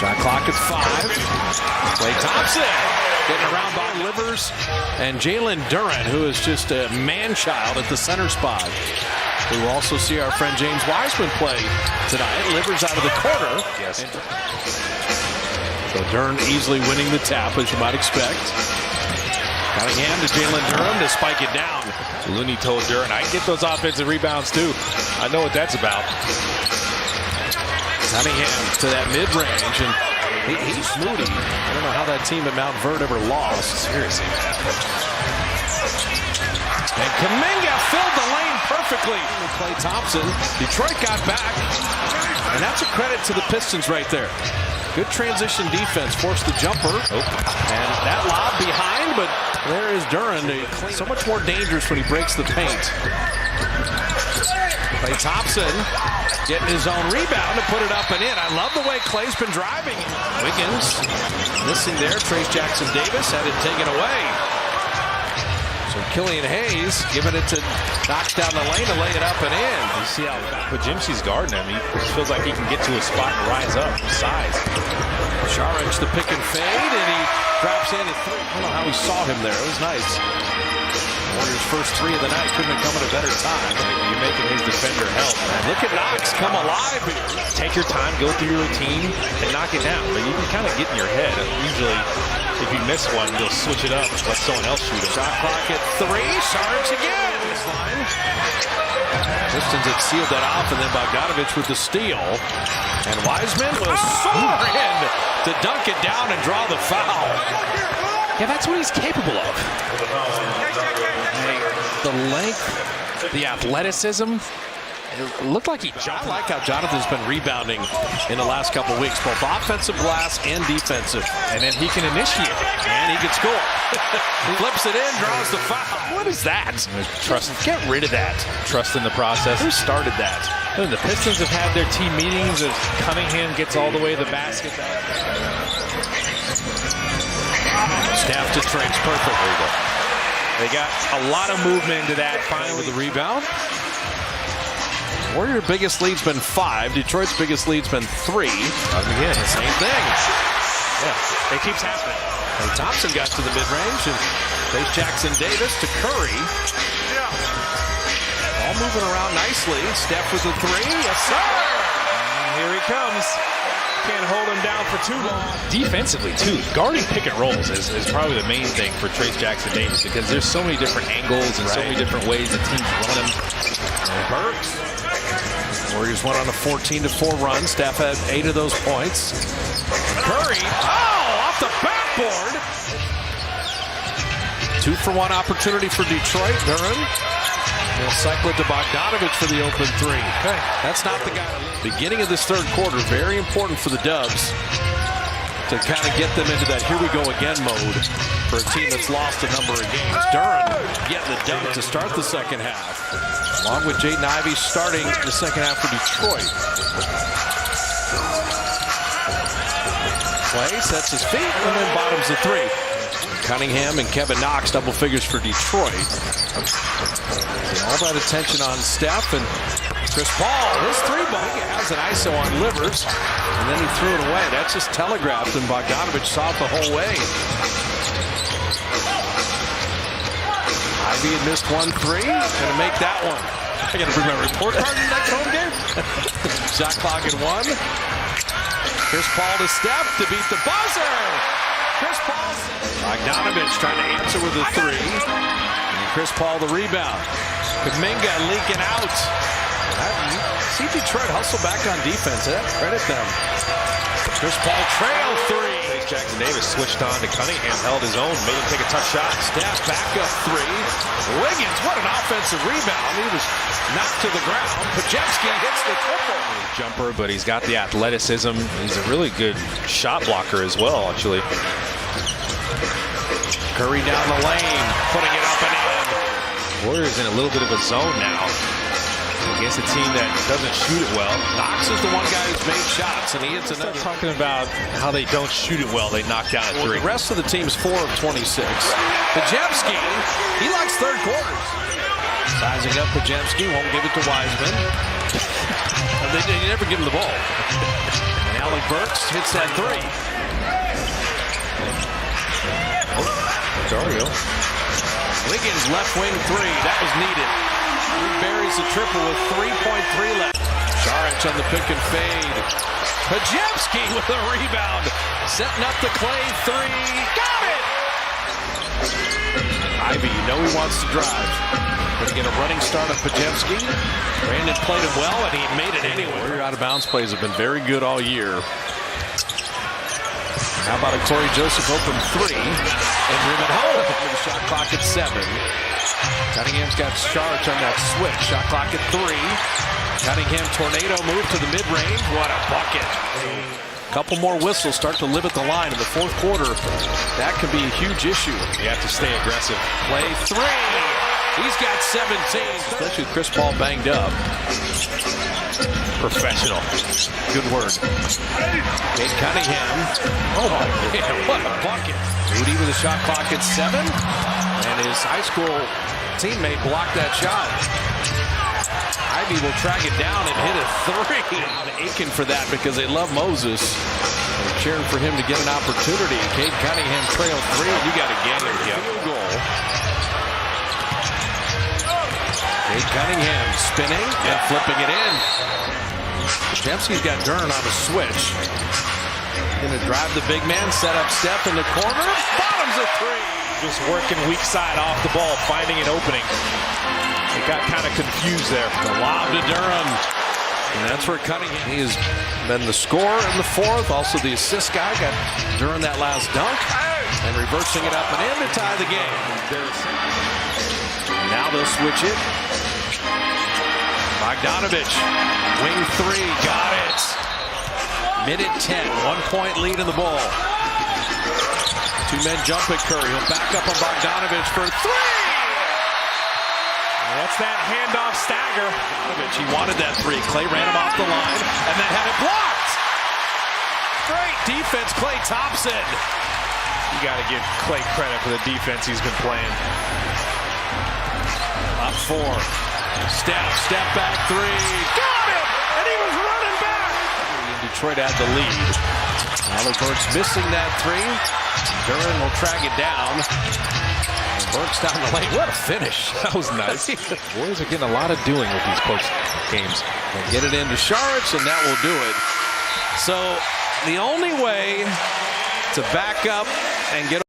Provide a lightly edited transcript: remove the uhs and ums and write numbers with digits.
Shot clock at 5. Klay Thompson getting around by Livers and Jalen Duren, who is just a man-child at the center spot. We will also see our friend James Wiseman play tonight. Livers out of the corner. Yes. So Duren easily winning the tap, as you might expect. Cunningham to Jalen Duren to spike it down. Looney told Duren, I can get those offensive rebounds too. I know what that's about. Cunningham to that mid-range, and he's moody. I don't know how that team at Mount Verde ever lost. Seriously. And Kuminga filled the lane perfectly. Klay Thompson. Detroit got back, and that's a credit to the Pistons right there. Good transition defense, forced the jumper, and that lob behind, but there is Duren. So much more dangerous when he breaks the paint. Klay Thompson getting his own rebound to put it up and in. I love the way Klay's been driving. Wiggins missing there. Trace Jackson Davis had it taken away. So Killian Hayes giving it to knocks down the lane to lay it up and in. You see how Pajimski's guarding him. He feels like he can get to a spot and rise up from size. Saric the pick and fade, and he drops in at 3. I don't know how he saw him there. It was nice. Warriors' first 3 of the night couldn't have come at a better time. You're making his defender help. And look at Knox come alive here. Take your time, go through your routine, and knock it down. But you can kind of get in your head. Usually, if you miss one, you'll switch it up, let someone else shoot it. Shot clock at 3. Saric again. Pistons had sealed that off, and then Bogdanovich with the steal. And Wiseman will soar in to dunk it down and draw the foul. Yeah, that's what he's capable of. The length, the athleticism. It looked like I like how Jonathan's been rebounding in the last couple of weeks, both offensive glass and defensive. And then he can initiate. And he can score. He flips it in, draws the foul. What is that? Trust. Get rid of that. Trust in the process. Who started that? And the Pistons have had their team meetings as Cunningham gets all the way to the basket. Staff to Trace perfectly. They got a lot of movement into that. Finally with the rebound. Warrior biggest lead's been 5. Detroit's biggest lead's been 3. Again, same thing. Yeah, it keeps happening. And Thompson got to the mid-range, and Trace Jackson Davis to Curry. All moving around nicely. Steph with the 3. Yes, sir. And here he comes. Can't hold him down for too long. Defensively, too, guarding pick and rolls is probably the main thing for Trace Jackson Davis, because there's so many different angles and so many different ways the teams run him. And Burks. Warriors went on a 14-4 run. Steph had 8 of those points. Curry, off the backboard. 2-for-1 opportunity for Detroit. Duren. They'll cycle it to Bogdanovich for the open 3. Okay, that's not the guy. Beginning of this third quarter, very important for the Dubs to kind of get them into that here we go again mode for a team that's lost a number of games. Duren getting the dunk to start the second half, along with Jaden Ivey starting the second half for Detroit. Klay sets his feet and then bottoms the 3. Cunningham and Kevin Knox double figures for Detroit. And all that attention on Steph, and Chris Paul, his 3-ball. He has an ISO on Livers, and then he threw it away. That's just telegraphed, and Bogdanovich saw it the whole way. Ivey had missed 1 3, gonna make that one. I gotta bring my report card in the next home game. Shot clock at 1. Chris Paul to Steph to beat the buzzer. Chris Paul. Bogdanovich trying to answer with a 3. And Chris Paul the rebound. Kuminga leaking out. See Detroit hustle back on defense. Credit them. Chris Paul trail 3. Trace Jackson Davis switched on to Cunningham, held his own, made him take a tough shot. Steph back up 3. Wiggins, what an offensive rebound. He was knocked to the ground. Pajemski hits the triple. Jumper, but he's got the athleticism. He's a really good shot blocker as well, actually. Curry down the lane, putting it up and in. Warriors in a little bit of a zone now against a team that doesn't shoot it well. Knox is the one guy who's made shots, and he hits another. Talking about how they don't shoot it well, they knock down a 3. The rest of the team's 4 of 26. Pajemski, he likes third quarters. Sizing up Pajemski, won't give it to Wiseman. They never give him the ball. And Alec Burks hits that three. Dario. Wiggins left wing three. That was needed. He buries the triple with 3.3 left. Saric on the pick and fade. Pajewski with a rebound. Setting up the Clay three. Got it! Ivy, you know he wants to drive. Going to get a running start of Pajewski. Brandon played him well, and he made it anyway. Warrior out of bounds plays have been very good all year. How about a Corey Joseph open three? And Riemann home with the shot clock at 7. Cunningham's got Saric on that switch. Shot clock at 3. Cunningham tornado move to the mid-range. What a bucket. A couple more whistles start to limit the line in the fourth quarter. That could be a huge issue. You have to stay aggressive. Play three. He's got 17. Especially with Chris Paul banged up. Professional. Good word. Cade Cunningham. Oh my God, what a bucket. Moody with a shot clock at 7. And his high school teammate blocked that shot. Ivy will track it down and hit a three. Aching for that because they love Moses. They're cheering for him to get an opportunity. Cade Cunningham trail 3. You got a game. Field goal. Cade Cunningham spinning and flipping it in. Pajewski's got Dern on a switch. Going to drive the big man, set up Steph in the corner. Bottoms a three. Just working weak side off the ball, finding an opening. They got kind of confused there. The lob to Durham. And that's where Cunningham. He has been the scorer in the fourth. Also the assist guy. Got Durham that last dunk. And reversing it up and in to tie the game. Now they'll switch it. Bogdanovich. Wing three. Got it. Minute 10. 1 point lead in the ball. Two men jump at Curry. He'll back up on Bogdanovich for three. That's that handoff stagger. He wanted that three. Clay ran him off the line and then had it blocked. Great defense, Clay Thompson. You got to give Clay credit for the defense he's been playing. Up 4. Step back three. Got it! And he was running back. Detroit had the lead. Alec Burks missing that three. Duran will track it down. Burks down the lane. What a finish. That was nice. Boys are getting a lot of doing with these post games. And get it into Saric, and that will do it. So the only way to back up and get